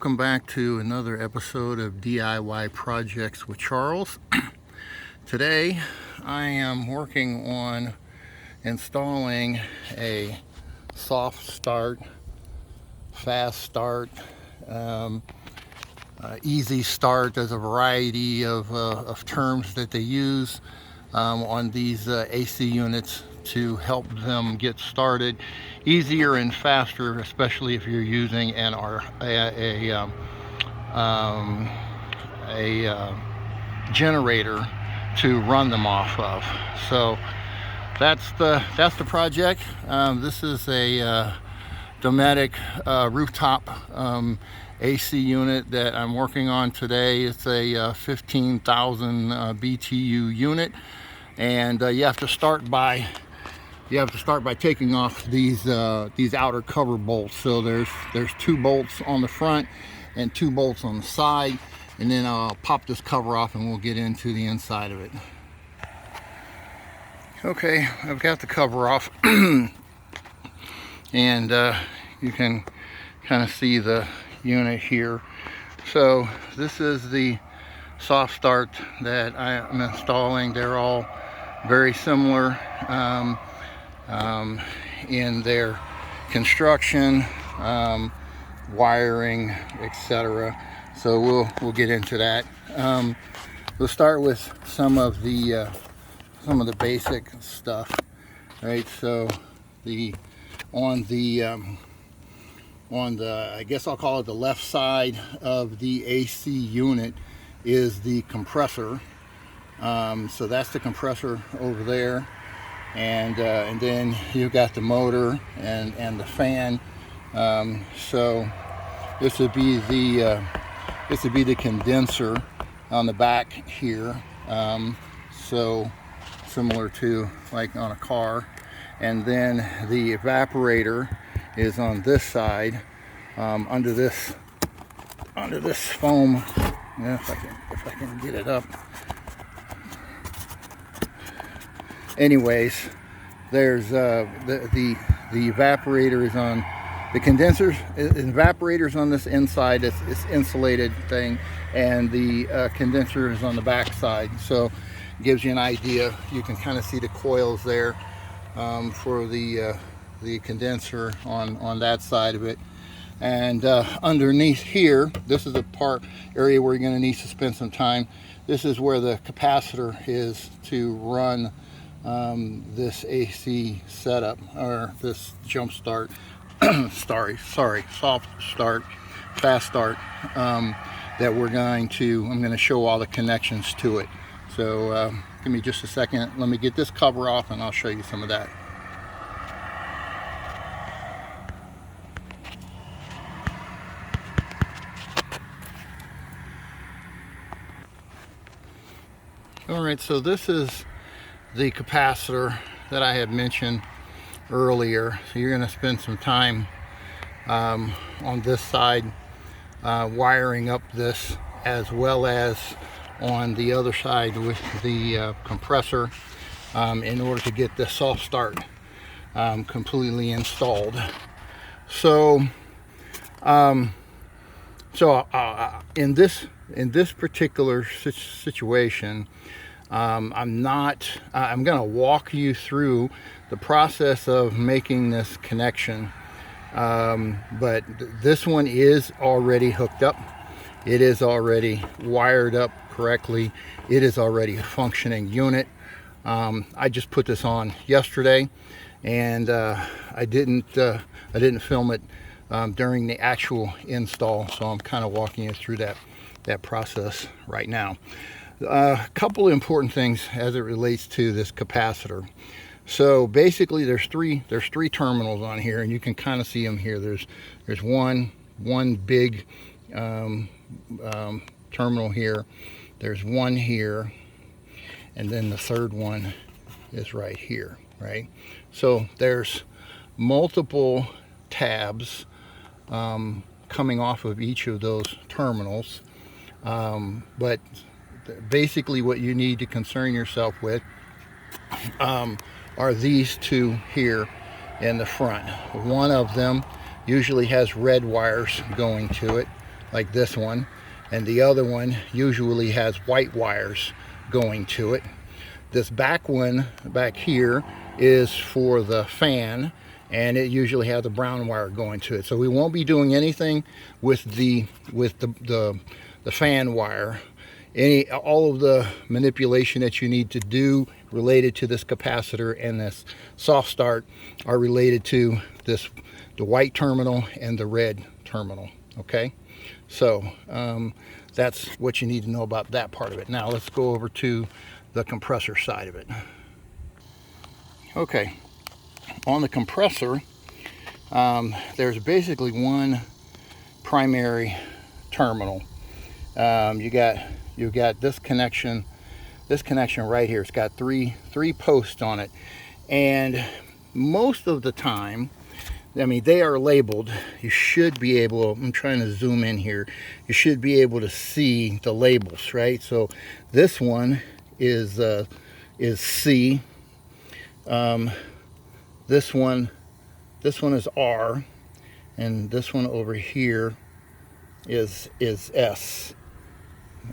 welcome back to another episode of DIY Projects with Charles. Today I am working on installing a soft start, fast start, easy start. There's a variety of terms that they use on these AC units to help them get started easier and faster, especially if you're using a generator to run them off of. So that's the project. This is a Dometic rooftop AC unit that I'm working on today. It's a 15,000 BTU unit, and you have to start by taking off these outer cover bolts. So there's 2 bolts on the front and 2 bolts on the side, and then I'll pop this cover off and we'll get into the inside of it. Okay, I've got the cover off and you can kind of see the unit here. So this is the soft start that I'm installing. They're all very similar in their construction, wiring, etc. So we'll get into that. We'll start with some of the basic stuff, right? So on the I guess I'll call it the left side of the AC unit is the compressor. So that's the compressor over there, and then you've got the motor and the fan. So this would be the condenser on the back here. So similar to like on a car, and then the evaporator is on this side, under this foam. Yeah, if I can get it up. Anyways, there's the evaporator is on the condensers. Evaporators on this inside. It's insulated thing, and the condenser is on the back side. So it gives you an idea. You can kind of see the coils there for the condenser on that side of it. And underneath here, this is the area where you're going to need to spend some time. This is where the capacitor is to run this AC setup, or this jump start, soft start, fast start, that I'm going to show all the connections to it. So give me just a second. Let me get this cover off and I'll show you some of that. Alright, so this is the capacitor that I had mentioned earlier. So you're going to spend some time on this side wiring up this, as well as on the other side with the compressor, in order to get the soft start completely installed. So in this particular situation, I'm going to walk you through the process of making this connection, but this one is already hooked up. It is already wired up correctly. It is already a functioning unit. I just put this on yesterday, and I didn't film it during the actual install, so I'm kind of walking you through that process right now. A couple of important things as it relates to this capacitor. So basically there's three terminals on here, and you can kind of see them here. There's one big terminal here, there's one here, and then the third one is right here, right? So there's multiple tabs coming off of each of those terminals, but basically what you need to concern yourself with are these two here in the front. One of them usually has red wires going to it. like this one, and the other one usually has white wires going to it. This back one back here is for the fan, and it usually has a brown wire going to it. So we won't be doing anything with the fan wire. All of the manipulation that you need to do related to this capacitor and this soft start are related to the white terminal and the red terminal. Okay, so that's what you need to know about that part of it. Now let's go over to the compressor side of it. Okay, on the compressor, there's basically one primary terminal. You've got this connection right here. It's got three posts on it, and most of the time, I mean, they are labeled. You should be able, I'm trying to zoom in here, you should be able to see the labels, right? So this one is C. This one is R, and this one over here is S.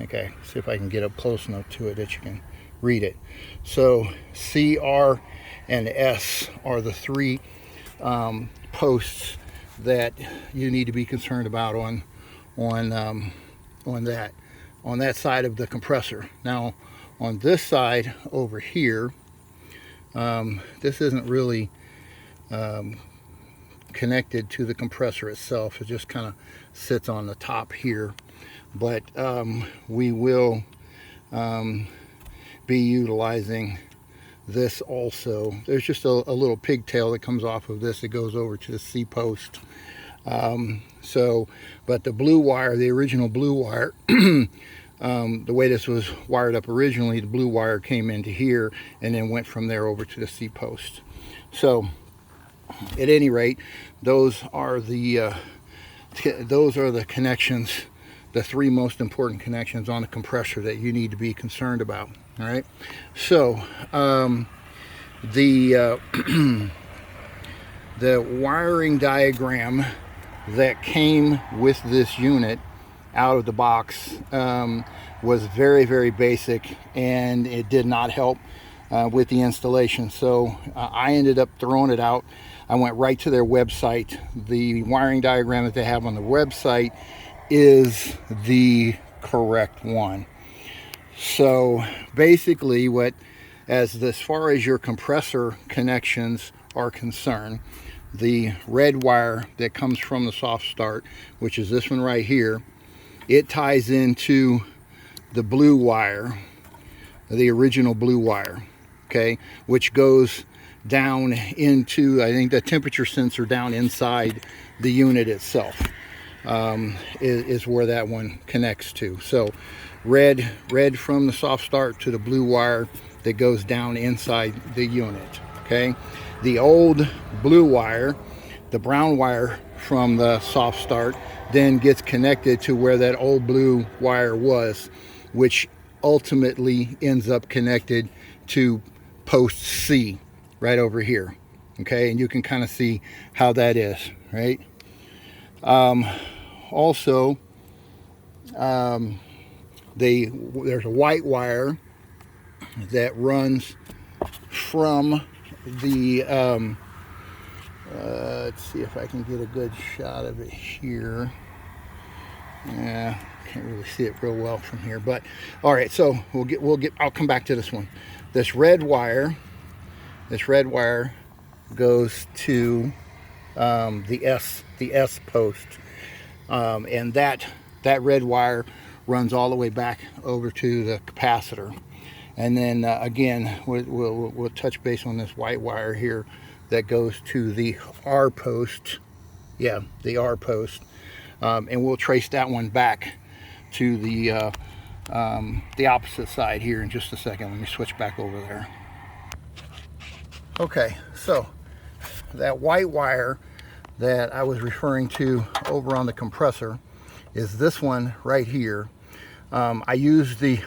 Okay, see if I can get up close enough to it that you can read it. So C, R, and S are the three posts that you need to be concerned about on that side of the compressor. Now on this side over here, this isn't really connected to the compressor itself. It just kind of sits on the top here, but we will be utilizing this also. There's just a little pigtail that comes off of this that goes over to the C post. But the blue wire, the original blue wire, the way this was wired up originally, the blue wire came into here and then went from there over to the C post. So at any rate, those are the connections, the three most important connections on the compressor that you need to be concerned about. All right, so the wiring diagram that came with this unit out of the box was very, very basic, and it did not help with the installation. So I ended up throwing it out. I went right to their website. The wiring diagram that they have on the website is the correct one. So basically, as far as your compressor connections are concerned, the red wire that comes from the soft start, which is this one right here, it ties into the blue wire, the original blue wire, okay, which goes down into, I think, the temperature sensor down inside the unit itself, is where that one connects to. So red from the soft start to the blue wire that goes down inside the unit. Okay, the old blue wire, the brown wire from the soft start, then gets connected to where that old blue wire was, which ultimately ends up connected to post C right over here. Okay, and you can kind of see how that is, right? Also, there's a white wire that runs from the let's see if I can get a good shot of it here. Yeah, can't really see it real well from here, but all right, so I'll come back to this one. This red wire goes to the S post, and that red wire runs all the way back over to the capacitor. And then again, we'll touch base on this white wire here that goes to the R post. Yeah, the R post, and we'll trace that one back to the opposite side here in just a second. Let me switch back over there. Okay, so that white wire that I was referring to over on the compressor is this one right here. I used the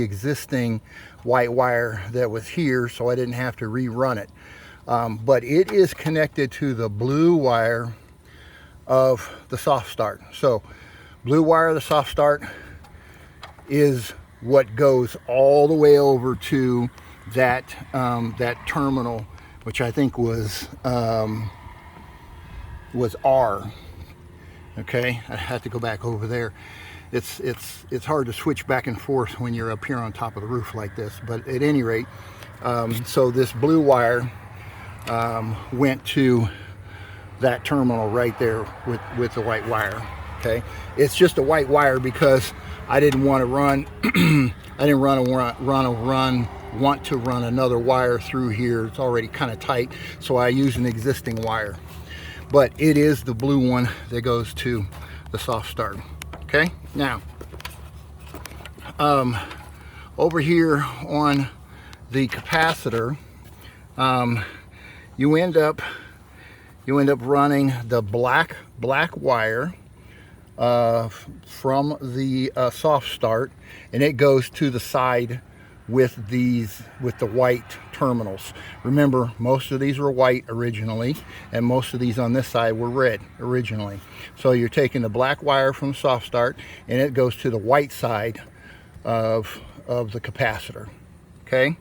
existing white wire that was here, so I didn't have to rerun it. But it is connected to the blue wire of the soft start. So Blue wire of the soft start is what goes all the way over to that that terminal, which I think was R. Okay, I had to go back over there. It's hard to switch back and forth when you're up here on top of the roof like this. But at any rate, so this blue wire went to that terminal right there with the white wire. Okay, it's just a white wire because I didn't want to run. I didn't want to run another wire through here. It's already kind of tight, so I used an existing wire. But it is the blue one that goes to the soft start. Okay, now over here on the capacitor, you end up running the black wire from the soft start, and it goes to the side with the white terminals. Remember, most of these were white originally, and most of these on this side were red originally. So you're taking the black wire from the soft start, and it goes to the white side of the capacitor. Okay,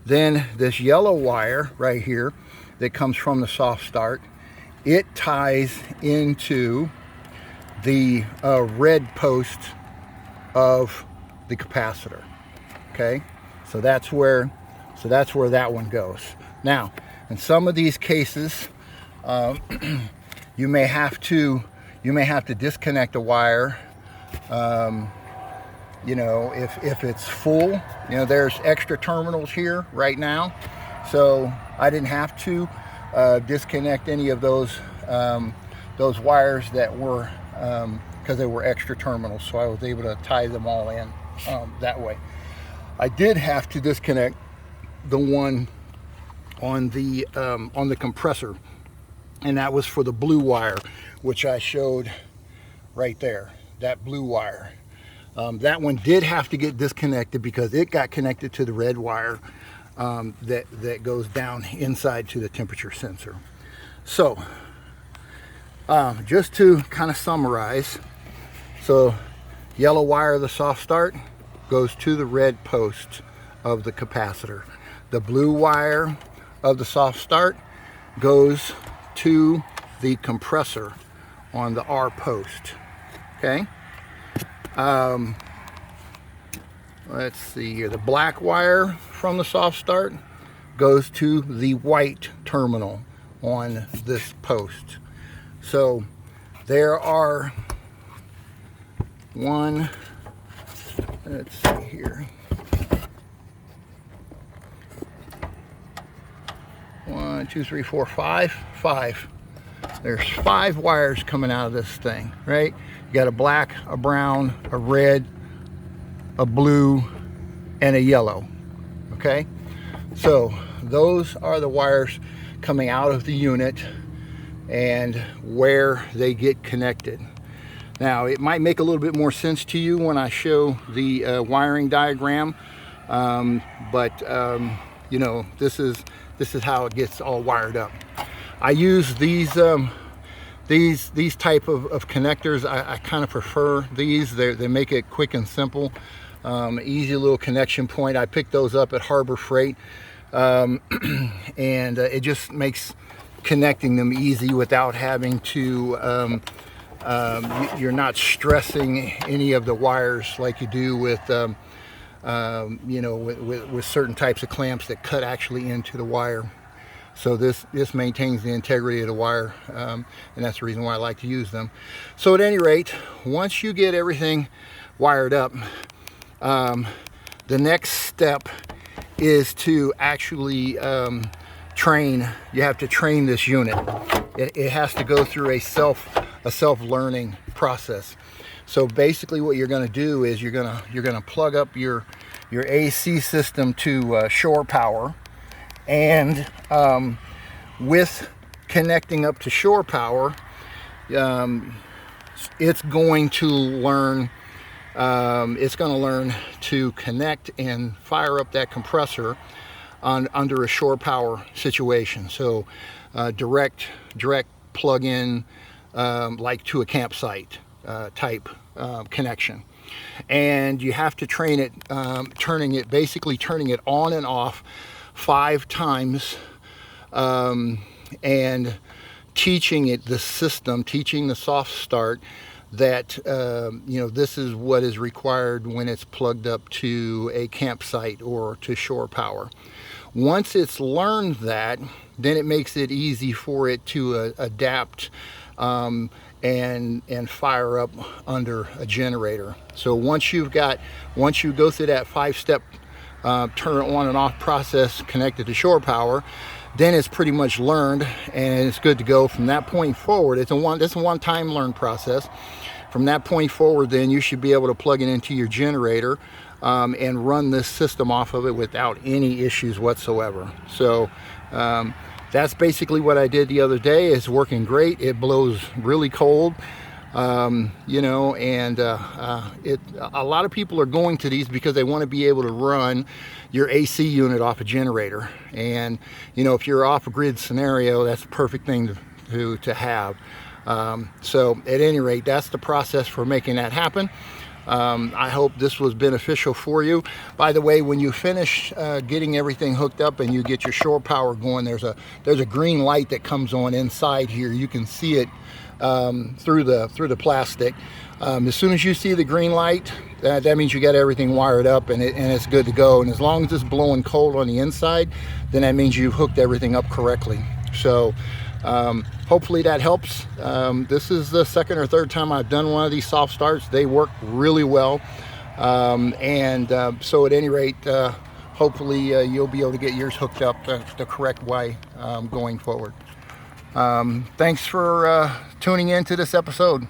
then this yellow wire right here that comes from the soft start, it ties into the red post of the capacitor. Okay, so that's where that one goes. Now, in some of these cases, you may have to disconnect a wire. You know, if it's full, you know, there's extra terminals here right now, so I didn't have to disconnect any of those wires that were because they were extra terminals, so I was able to tie them all in that way. I did have to disconnect the one on the compressor, and that was for the blue wire, which I showed right there, that blue wire. That one did have to get disconnected because it got connected to the red wire that goes down inside to the temperature sensor. So just to kind of summarize, so yellow wire of the soft start goes to the red post of the capacitor. The blue wire of the soft start goes to the compressor on the R post. Okay. Let's see here. The black wire from the soft start goes to the white terminal on this post. So there are let's see here. 1, 2, 3, 4, 5. There's 5 wires coming out of this thing, right? You got a black, a brown, a red, a blue, and a yellow. Okay, so those are the wires coming out of the unit and where they get connected. Now, it might make a little bit more sense to you when I show the wiring diagram, but you know, this is how it gets all wired up. I use these type of connectors. I kind of prefer these. They make it quick and simple, easy little connection point. I picked those up at Harbor Freight, and it just makes connecting them easy without having to you're not stressing any of the wires like you do with you know, with certain types of clamps that cut actually into the wire. So this maintains the integrity of the wire, and that's the reason why I like to use them. So at any rate, once you get everything wired up, the next step is to actually train. You have to train this unit. It has to go through a self-learning process. So basically what you're going to do is you're going to plug up your AC system to shore power, and with connecting up to shore power, it's going to learn to connect and fire up that compressor under a shore power situation. So direct plug in, like to a campsite, type connection. And you have to train it, basically turning it on and off 5 times, and teaching it the system, teaching the soft start that this is what is required when it's plugged up to a campsite or to shore power. Once it's learned that, then it makes it easy for it to adapt and fire up under a generator. So once you go through that 5-step turn on and off process connected to shore power, then it's pretty much learned and it's good to go. From that point forward, it's a one-time learn process. From that point forward, then you should be able to plug it into your generator and run this system off of it without any issues whatsoever. So that's basically what I did the other day. It's working great. It blows really cold, and a lot of people are going to these because they want to be able to run your AC unit off a generator. And if you're off a grid scenario, that's the perfect thing to have. So at any rate, that's the process for making that happen. I hope this was beneficial for you. By the way, when you finish getting everything hooked up and you get your shore power going, there's a green light that comes on inside here. You can see it through the plastic. As soon as you see the green light, that means you got everything wired up and it's good to go. And as long as it's blowing cold on the inside, then that means you've hooked everything up correctly. So hopefully that helps. This is the second or third time I've done one of these soft starts. They work really well. So at any rate, hopefully you'll be able to get yours hooked up the correct way going forward. Thanks for tuning in to this episode.